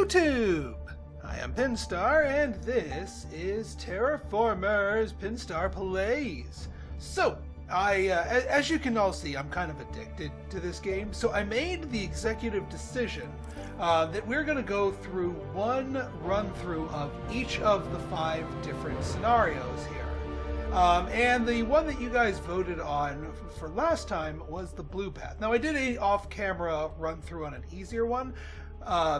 YouTube! I am Pinstar, and this is Terraformers Pinstar Plays. So, as you can all see, I'm kind of addicted to this game, so I made the executive decision that we're going to go through one run-through of each of the 5 different scenarios here. And the one that you guys voted on for last time was the blue path. Now, I did a off-camera run-through on an easier one.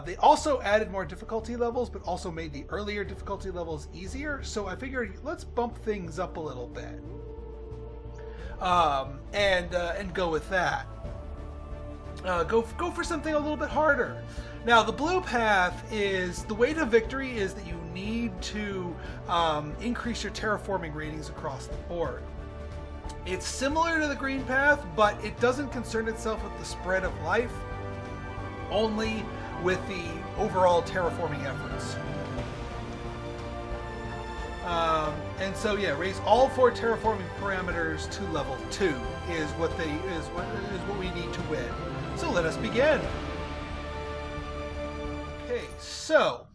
They also added more difficulty levels, but also made the earlier difficulty levels easier. So I figured let's bump things up a little bit, and go with that. Go for something a little bit harder. Now, the blue path is the way to victory is that you need to increase your terraforming ratings across the board. It's similar to the green path, but it doesn't concern itself with the spread of life, only with the overall terraforming efforts. And so, yeah, raise all 4 terraforming parameters to level 2 is what we need to win. So let us begin. Okay, so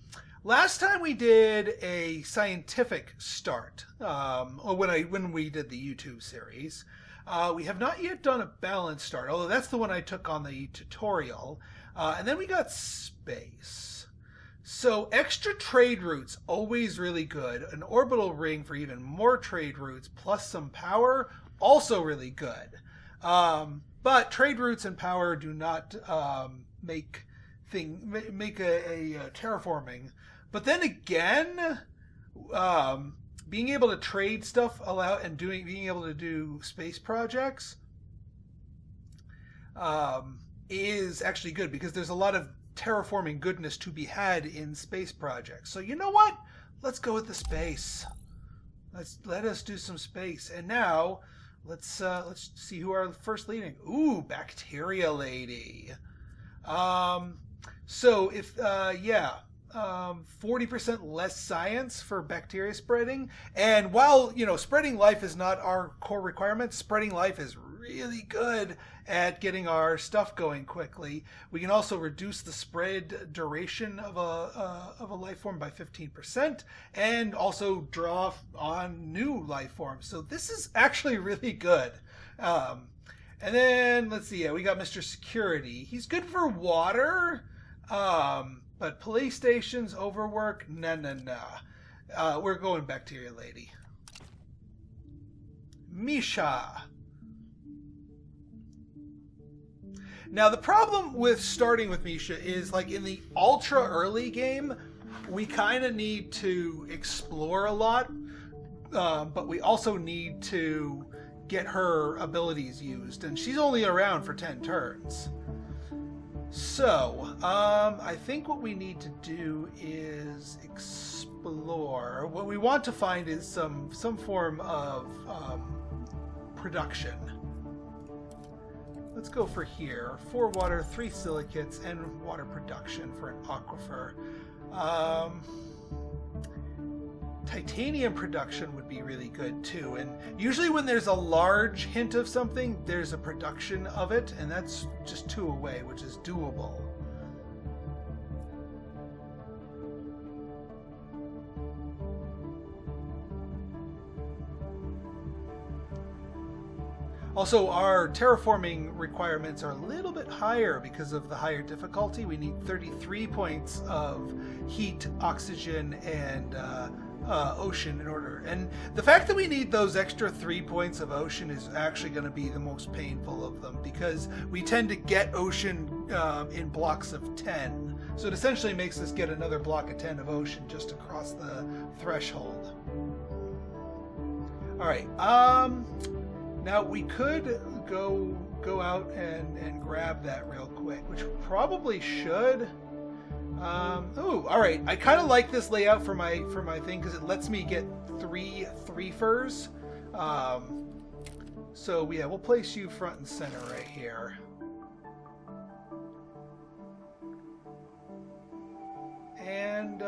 last time we did a scientific start, when we did the YouTube series. We have not yet done a balanced start, although that's the one I took on the tutorial. And then we got space. So extra trade routes, always really good. An orbital ring for even more trade routes, plus some power, also really good. But trade routes and power do not make a terraforming. But then again, being able to trade stuff being able to do space projects is actually good, because there's a lot of terraforming goodness to be had in space projects. So you know what? Let's go with the space. Let us do some space. And now let's see who our first leading. Ooh, Bacteria Lady. So if 40% less science for bacteria spreading. And while, spreading life is not our core requirement, spreading life is really good at getting our stuff going quickly. We can also reduce the spread duration of a life form by 15%, and also draw on new life forms. So this is actually really good. And then let's see. Yeah, we got Mr. Security. He's good for water. But police stations, overwork, nah. We're going Bacteria Lady. Misha. Now, the problem with starting with Misha is, like, in the ultra early game, we kind of need to explore a lot, but we also need to get her abilities used, and she's only around for 10 turns. So, I think what we need to do is explore. What we want to find is some form of production. Let's go for here. 4 water, 3 silicates, and water production for an aquifer. Titanium production would be really good too, and usually when there's a large hint of something, there's a production of it, and that's just 2 away, which is doable. Also, our terraforming requirements are a little bit higher because of the higher difficulty. We need 33 points of heat, oxygen, and ocean in order. And the fact that we need those extra 3 points of ocean is actually going to be the most painful of them, because we tend to get ocean in blocks of 10. So it essentially makes us get another block of 10 of ocean just across the threshold. All right. Now we could go out and grab that real quick, which we probably should. All right. I kind of like this layout for my thing, because it lets me get 3 threefers. So yeah, we'll place you front and center right here. And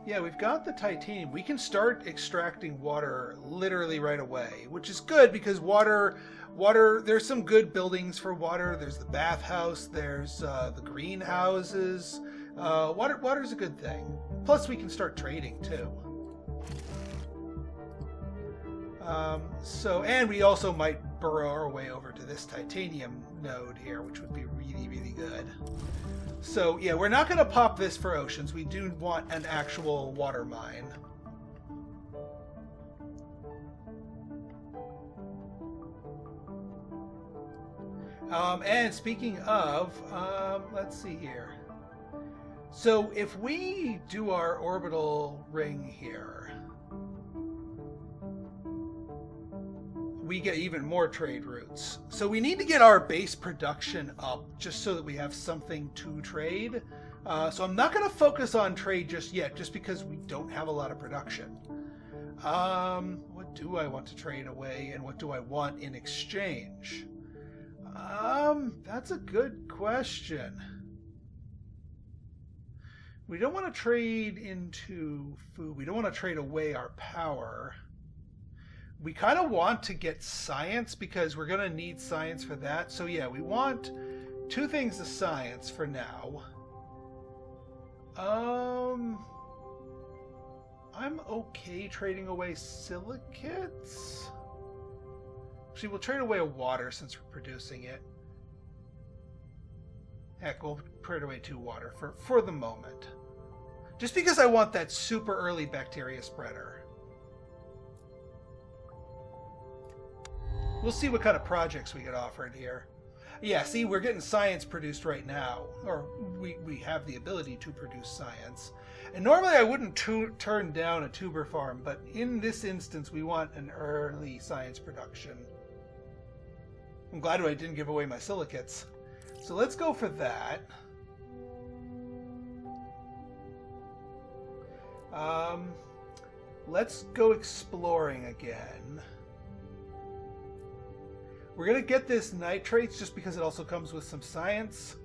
yeah, we've got the titanium. We can start extracting water literally right away, which is good, because water, there's some good buildings for water. There's the bathhouse, there's the greenhouses, Water's a good thing. Plus, we can start trading too. And we also might burrow our way over to this titanium node here, which would be really, really good. So yeah, we're not going to pop this for oceans. We do want an actual water mine. And speaking of, let's see here. So if we do our orbital ring here, we get even more trade routes. So we need to get our base production up just so that we have something to trade. So I'm not going to focus on trade just yet, just because we don't have a lot of production. What do I want to trade away and what do I want in exchange? That's a good question. We don't want to trade into food. We don't want to trade away our power. We kind of want to get science because we're going to need science for that. So yeah, we want 2 things of science for now. I'm okay trading away silicates. Actually, we'll trade away a water since we're producing it. Heck, we'll trade away 2 water for the moment. Just because I want that super early bacteria spreader. We'll see what kind of projects we get offered here. Yeah, see, we're getting science produced right now. Or we have the ability to produce science. And normally I wouldn't turn down a tuber farm, but in this instance we want an early science production. I'm glad I didn't give away my silicates. So let's go for that. Let's go exploring again. We're going to get this nitrates just because it also comes with some science.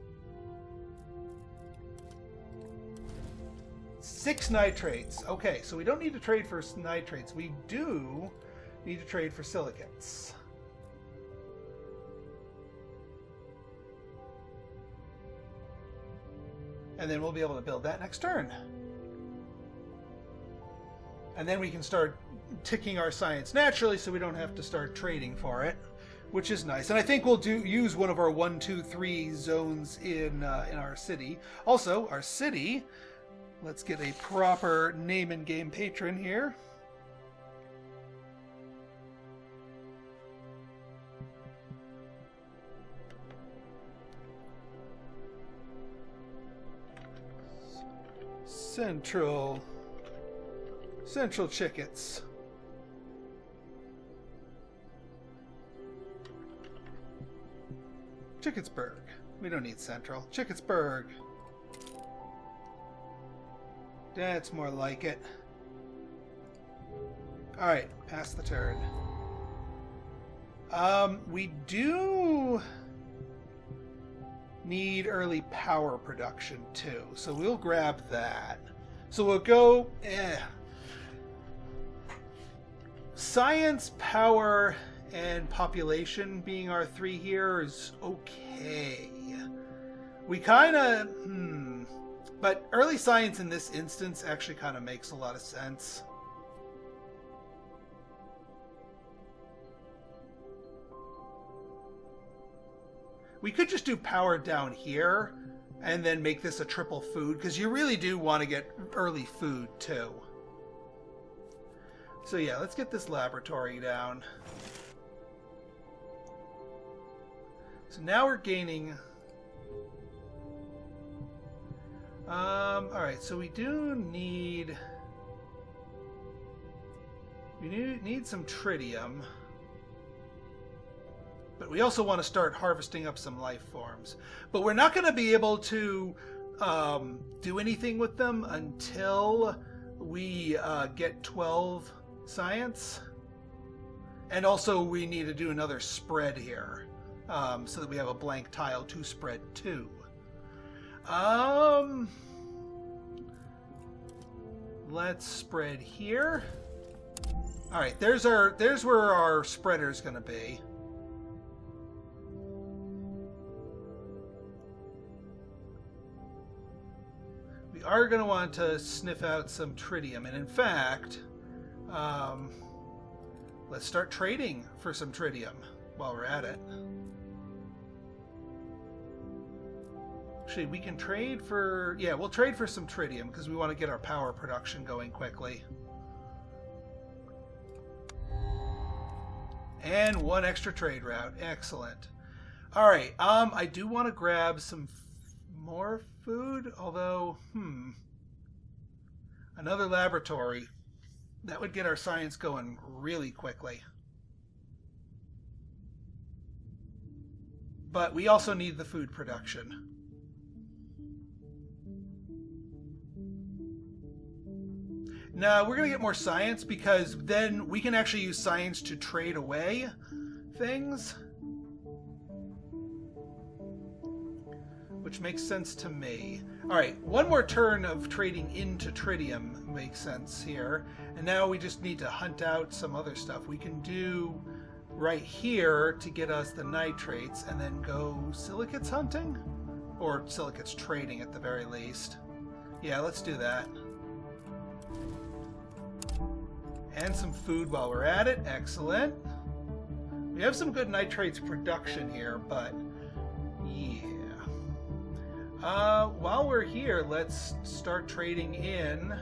6 nitrates. Okay, so we don't need to trade for nitrates. We do need to trade for silicates. And then we'll be able to build that next turn. And then we can start ticking our science naturally so we don't have to start trading for it, which is nice. And I think we'll use one of our 1, 2, 3 zones in our city. Also, our city, let's get a proper name and game patron here. Central Chickets. Chicketsburg. We don't need Central. Chicketsburg. That's more like it. Alright, pass the turn. We do need early power production too, so we'll grab that. So we'll go science, power, and population being our 3 here is okay. We kind of but early science in this instance actually kind of makes a lot of sense. We could just do power down here and then make this a triple food, because you really do want to get early food too. So yeah, let's get this laboratory down. So now we're gaining... Alright, so we do need... We need some tritium. But we also want to start harvesting up some life forms. But we're not going to be able to do anything with them until we get 12 science. And also we need to do another spread here. So that we have a blank tile to spread to. Let's spread here. Alright, there's where our spreader's going to be. are going to want to sniff out some tritium. And in fact, let's start trading for some tritium while we're at it. Actually, we can trade for... Yeah, we'll trade for some tritium because we want to get our power production going quickly. And one extra trade route. Excellent. All right. I do want to grab some more food, although, another laboratory. That would get our science going really quickly. But we also need the food production. No, we're going to get more science because then we can actually use science to trade away things. Which makes sense to me. Alright, one more turn of trading into tritium makes sense here. And now we just need to hunt out some other stuff. We can do right here to get us the nitrates and then go silicates hunting? Or silicates trading at the very least. Yeah, let's do that. And some food while we're at it. Excellent. We have some good nitrates production here, but yeah. While we're here, let's start trading in.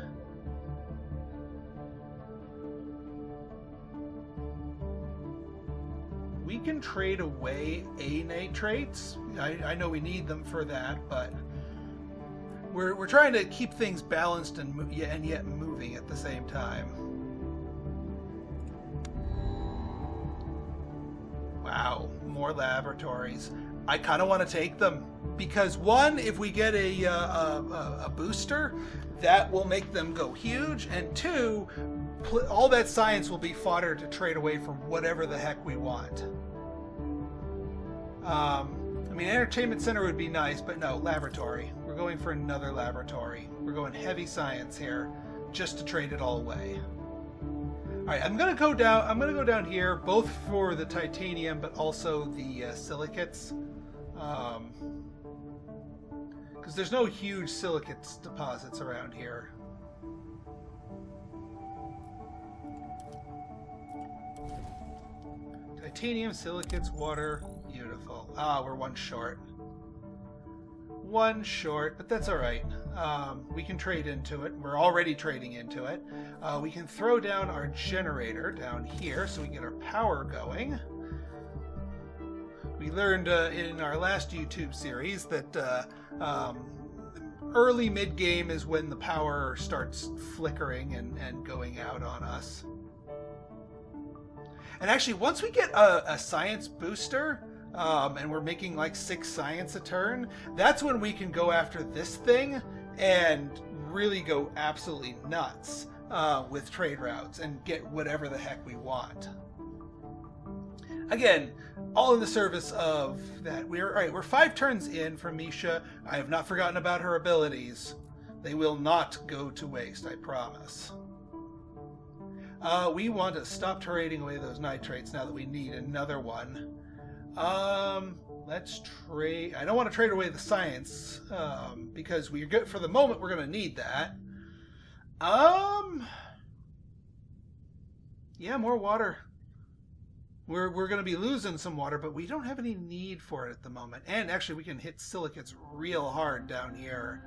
We can trade away A nitrates. I know we need them for that, but we're trying to keep things balanced and yet moving at the same time. Wow, more laboratories. I kind of want to take them because one, if we get a booster, that will make them go huge, and two, all that science will be fodder to trade away from whatever the heck we want. I mean, entertainment center would be nice, but no, laboratory. We're going for another laboratory. We're going heavy science here, just to trade it all away. All right, I'm gonna go down here, both for the titanium, but also the silicates, because there's no huge silicates deposits around here. Titanium, silicates, water, beautiful. Ah, we're one short. One short, but that's all right. We can trade into it. We're already trading into it. We can throw down our generator down here so we can get our power going. We learned in our last YouTube series that early mid-game is when the power starts flickering and going out on us. And actually, once we get a science booster, and we're making like 6 science a turn, that's when we can go after this thing and really go absolutely nuts with trade routes and get whatever the heck we want. Again, all in the service of that. We're 5 turns in for Misha. I have not forgotten about her abilities. They will not go to waste, I promise. We want to stop trading away those nitrates now that we need another one. Let's trade. I don't want to trade away the science, because we're good for the moment. We're going to need that. Yeah, more water. We're going to be losing some water, but we don't have any need for it at the moment. And actually, we can hit silicates real hard down here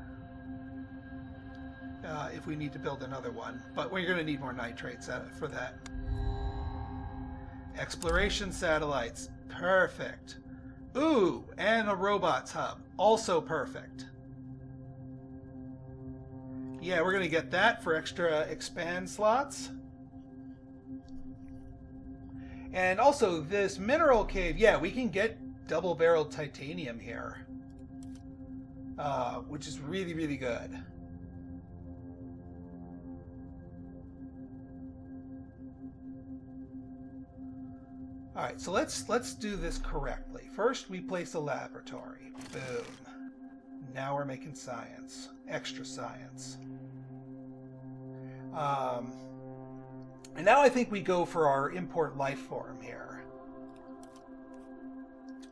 if we need to build another one. But we're going to need more nitrates for that. Exploration satellites. Perfect. Ooh, and a robots hub. Also perfect. Yeah, we're going to get that for extra expand slots. And also this mineral cave. Yeah, we can get double-barreled titanium here. Which is really, really good. All right, so let's do this correctly. First, we place a laboratory. Boom. Now we're making science, extra science. And now I think we go for our import life form here.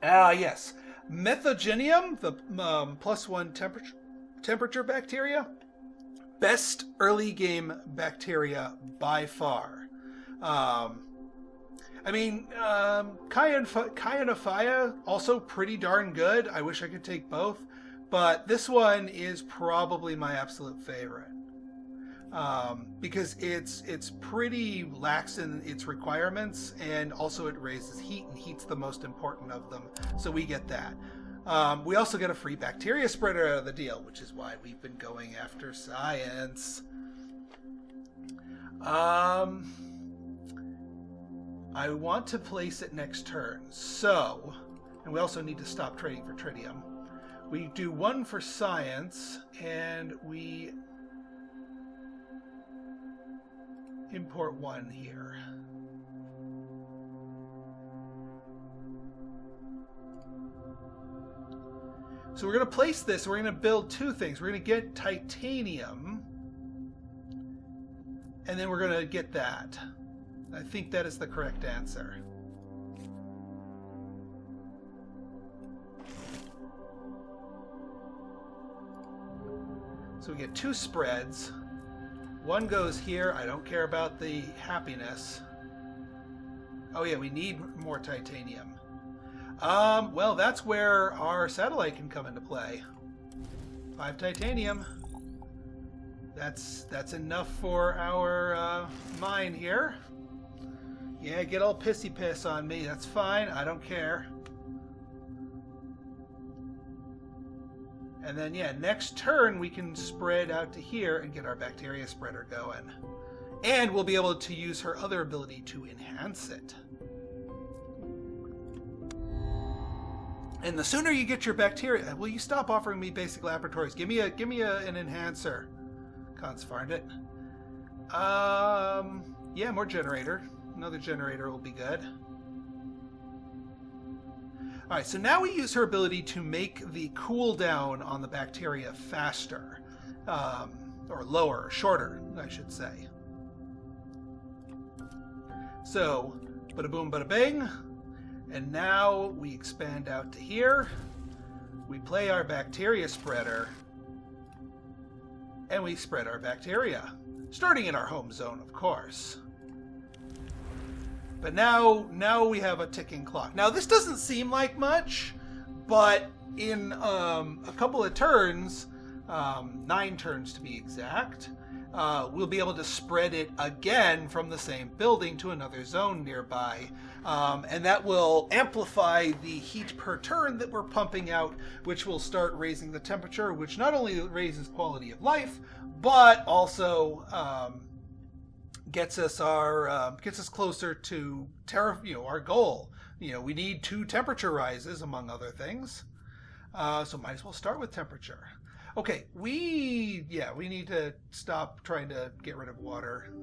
Yes, Methogenium, the +1 temperature bacteria. best early game bacteria by far. I mean, Kyanophyia, also pretty darn good. I wish I could take both. But this one is probably my absolute favorite. Because it's pretty lax in its requirements, and also it raises heat, and heat's the most important of them. So we get that. We also get a free bacteria spreader out of the deal, which is why we've been going after science. I want to place it next turn. So, and we also need to stop trading for tritium. We do one for science, and we import one here. So we're going to place this. We're going to build two things. We're going to get titanium, and then we're going to get that. I think that is the correct answer. So we get two spreads. One goes here. I don't care about the happiness. Oh yeah, we need more titanium. Well, that's where our satellite can come into play. 5 titanium. That's enough for our mine here. Yeah, get all pissy piss on me. That's fine. I don't care. And then, yeah, next turn we can spread out to here and get our bacteria spreader going. And we'll be able to use her other ability to enhance it. And the sooner you get your bacteria... Will you stop offering me basic laboratories? Give me an enhancer. Consfarmed it. Yeah, more generator. Another generator will be good. Alright, so now we use her ability to make the cooldown on the bacteria faster. Or lower, shorter, I should say. So, bada boom, bada bing. And now we expand out to here. We play our bacteria spreader. And we spread our bacteria. Starting in our home zone, of course. But now we have a ticking clock. Now this doesn't seem like much, but in a couple of turns, 9 turns to be exact, we'll be able to spread it again from the same building to another zone nearby. And that will amplify the heat per turn that we're pumping out, which will start raising the temperature, which not only raises quality of life, but also gets us closer to our goal. We need 2 temperature rises, among other things. So might as well start with temperature. Okay, we need to stop trying to get rid of water.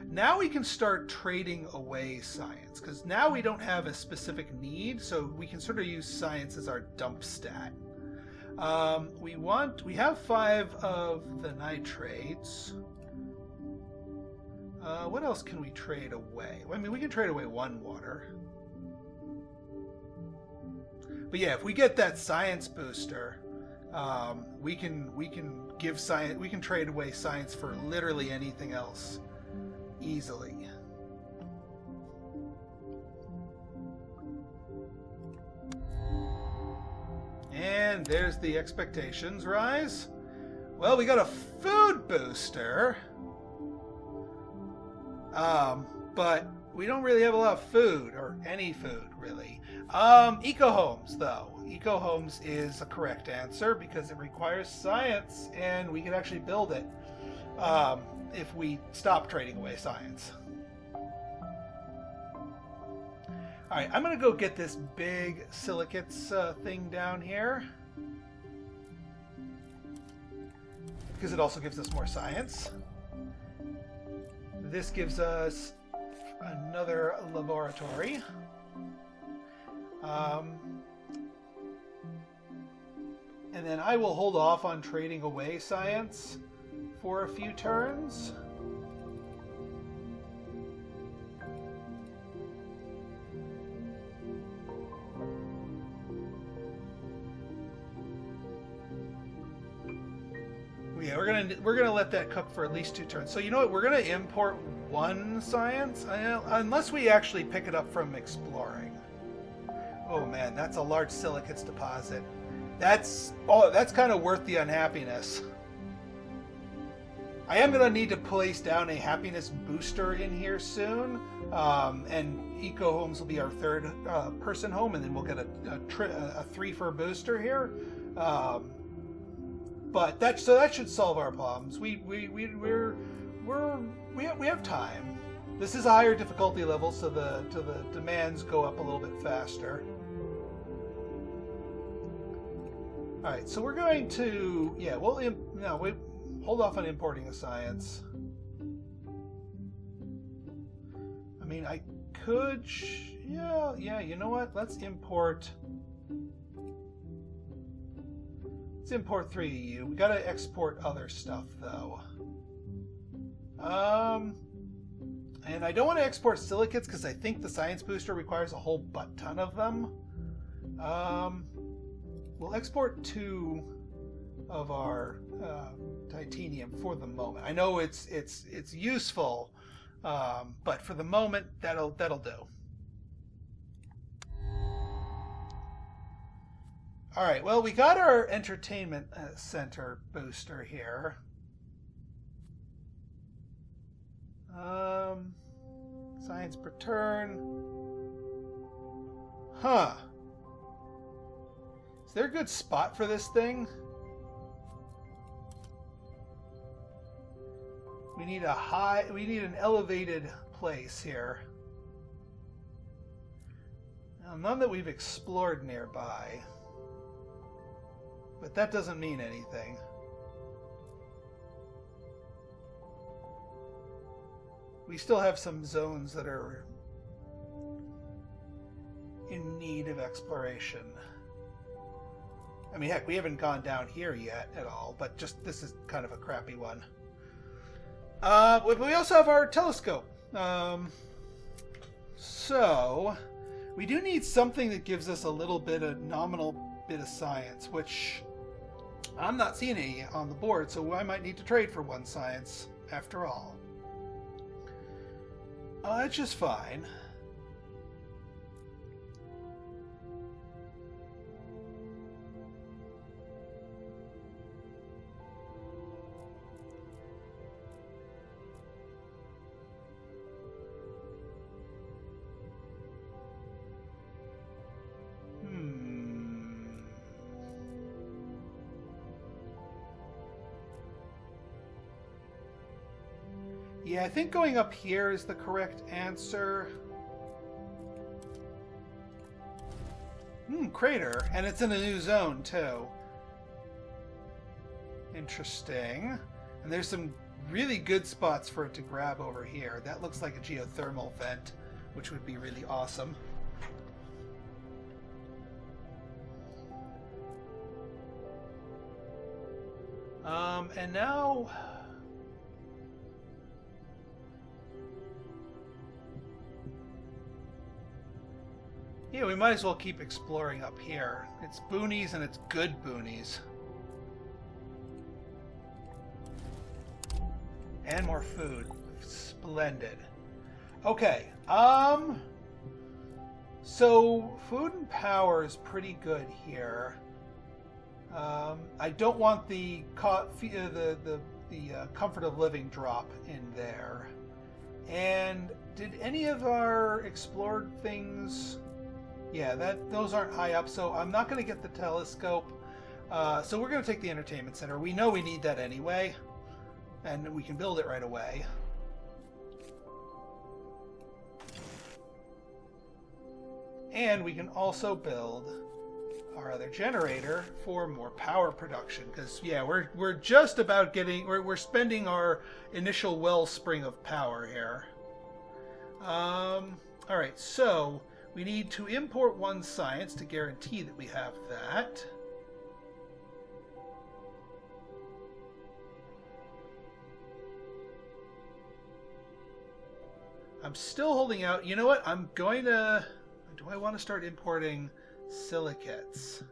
Now we can start trading away science, because now we don't have a specific need, so we can sort of use science as our dump stat. We have 5 of the nitrates. What else can we trade away? Well, I mean, we can trade away 1 water. But yeah, if we get that science booster, we can give science. We can trade away science for literally anything else easily. And there's the expectations rise. Well, we got a food booster. But we don't really have a lot of food, or any food, really. Eco-homes, though. Eco-homes is a correct answer because it requires science, and we can actually build it if we stop trading away science. Alright, I'm going to go get this big silicates thing down here, because it also gives us more science. This gives us another laboratory. And then I will hold off on trading away science for a few turns. Yeah, we're gonna let that cook for at least 2 turns. So you know what? We're gonna import 1 science, unless we actually pick it up from exploring. Oh man, that's a large silicates deposit. That's kind of worth the unhappiness. I am gonna need to place down a happiness booster in here soon, and Eco Homes will be our 3rd person home, and then we'll get a 3 for a booster here. But that should solve our problems. We have time. This is a higher difficulty level, so the demands go up a little bit faster. All right, so we're going to we hold off on importing a science. I mean, I could, yeah. You know what? Let's import 3 EU. We gotta export other stuff though. And I don't want to export silicates because I think the science booster requires a whole butt ton of them. We'll export 2 of our titanium for the moment. I know it's useful, but for the moment that'll do. All right, well, we got our entertainment center booster here. Science per turn. Huh. Is there a good spot for this thing? We need an elevated place here. Now, none that we've explored nearby. But that doesn't mean anything. We still have some zones that are in need of exploration. I mean, heck, we haven't gone down here yet at all, but just this is kind of a crappy one. We also have our telescope. So we do need something that gives us a little bit of nominal bit of science, which I'm not seeing any on the board, so I might need to trade for 1 science after all. It's just fine. Yeah, I think going up here is the correct answer. Crater, and it's in a new zone too. Interesting. And there's some really good spots for it to grab over here. That looks like a geothermal vent, which would be really awesome. And now... yeah, we might as well keep exploring up here. It's boonies, and it's good boonies. And more food. Splendid. Okay, so food and power is pretty good here. I don't want the comfort of living drop in there. And did any of our explored things... yeah, those aren't high up, so I'm not going to get the telescope. So we're going to take the entertainment center. We know we need that anyway, and we can build it right away. And we can also build our other generator for more power production, because yeah, we're just about getting we're spending our initial wellspring of power here. All right, so we need to import 1 science to guarantee that we have that. I'm still holding out. You know what? I'm going to... do I want to start importing silicates?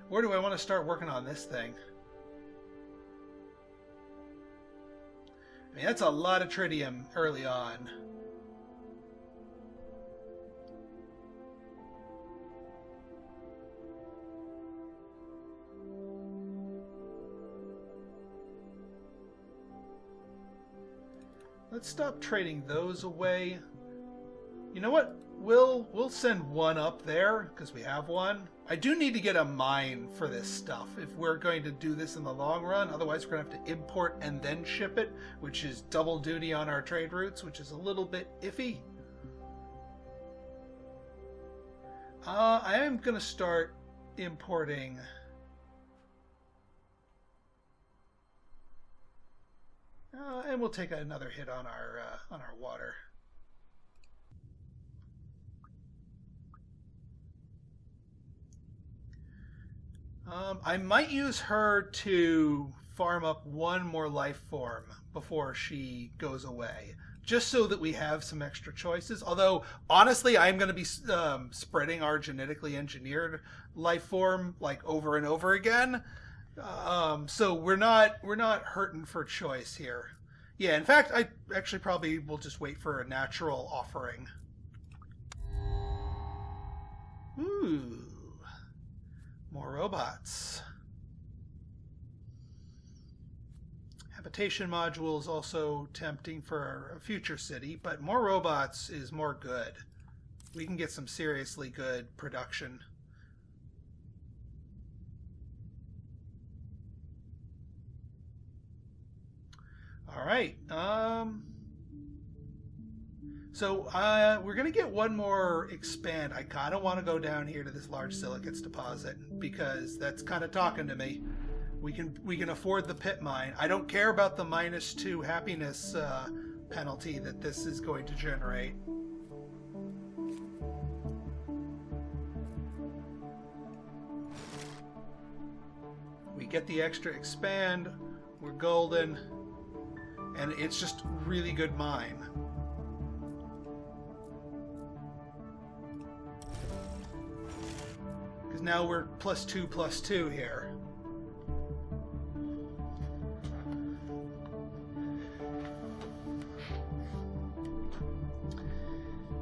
Where do I want to start working on this thing? I mean, that's a lot of tritium early on. Let's stop trading those away. You know what? We'll send one up there because we have one. I do need to get a mine for this stuff if we're going to do this in the long run. Otherwise, we're going to have to import and then ship it, which is double duty on our trade routes, which is a little bit iffy. I am going to start importing. And we'll take another hit on our water. I might use her to farm up one more life form before she goes away, just so that we have some extra choices. Although, honestly, I'm going to be spreading our genetically engineered life form like over and over again. So we're not hurting for choice here. Yeah, in fact, I actually probably will just wait for a natural offering. Ooh. More robots. Habitation module is also tempting for a future city, but more robots is more good. We can get some seriously good production. All right. So we're going to get one more expand. I kind of want to go down here to this large silicates deposit because that's kind of talking to me. We can afford the pit mine. I don't care about the -2 happiness penalty that this is going to generate. We get the extra expand. We're golden. And it's just really good mine. Because now we're +2/+2 here.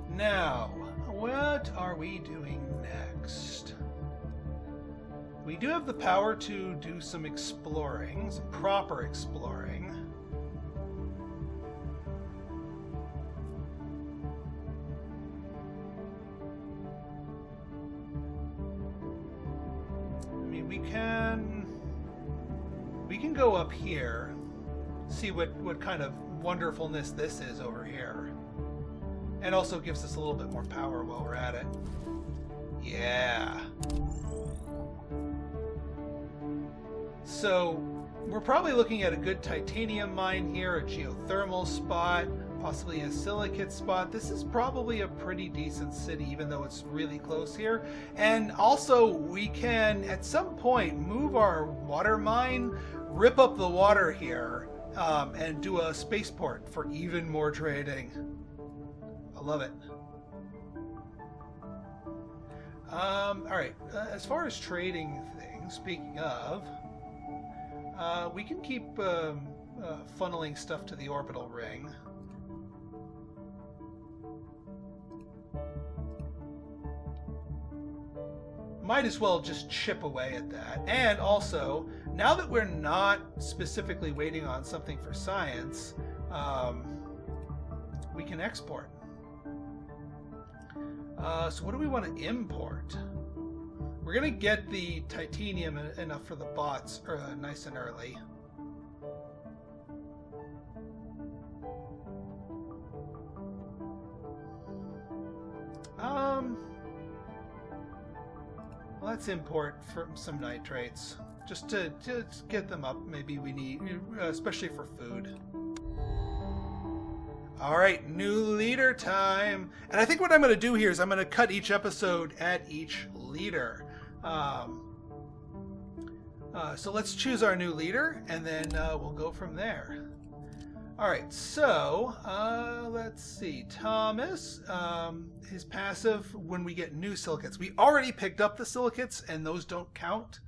Now, what are we doing next? We do have the power to do some exploring, some proper exploring. We can go up here, see what kind of wonderfulness this is over here. And also gives us a little bit more power while we're at it. Yeah. So we're probably looking at a good titanium mine here, a geothermal spot, possibly a silicate spot. This is probably a pretty decent city, even though it's really close here. And also, we can, at some point, move our water mine, rip up the water here, and do a spaceport for even more trading. I love it. All right, as far as trading things, speaking of, we can keep funneling stuff to the orbital ring. Might as well just chip away at that. And also, now that we're not specifically waiting on something for science, we can export. So what do we want to import? We're going to get the titanium enough for the bots nice and early. Let's import some nitrates just to get them up. Maybe we need, especially for food. All right, new leader time. And I think what I'm going to do here is I'm going to cut each episode at each leader. So let's choose our new leader, and then we'll go from there. All right, so let's see. Thomas, his passive when we get new silicates. We already picked up the silicates, and those don't count.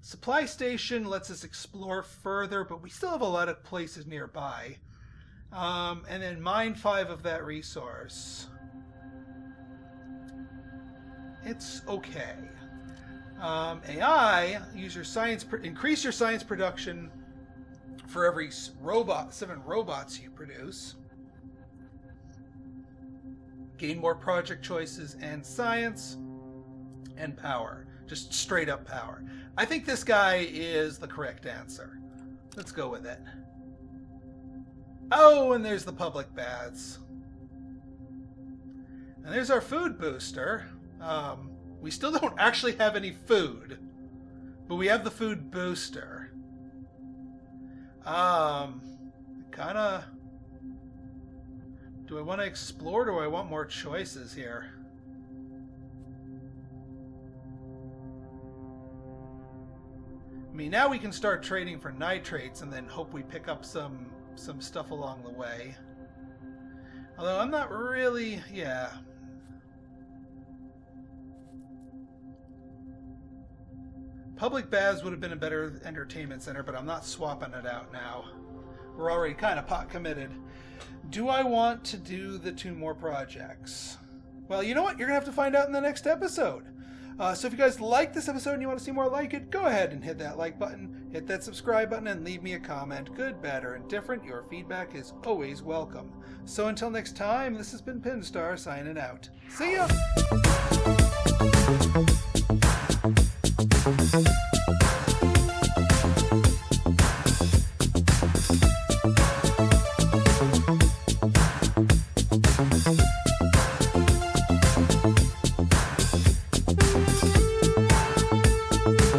Supply station lets us explore further, but we still have a lot of places nearby. And then mine 5 of that resource. It's okay. AI, increase your science production for every 7 robots you produce. Gain more project choices and science and power. Just straight up power. I think this guy is the correct answer. Let's go with it. Oh, and there's the public baths. And there's our food booster. We still don't actually have any food, but we have the food booster. Kinda... Do I want to explore, or do I want more choices here? I mean, now we can start trading for nitrates and then hope we pick up some stuff along the way. Although I'm not really... yeah. Public baths would have been a better entertainment center, but I'm not swapping it out now. We're already kind of pot committed. Do I want to do the 2 more projects? Well, you know what? You're going to have to find out in the next episode. So if you guys like this episode and you want to see more like it, go ahead and hit that like button, hit that subscribe button, and leave me a comment. Good, bad, or indifferent, your feedback is always welcome. So until next time, this has been Pinstar signing out. See ya!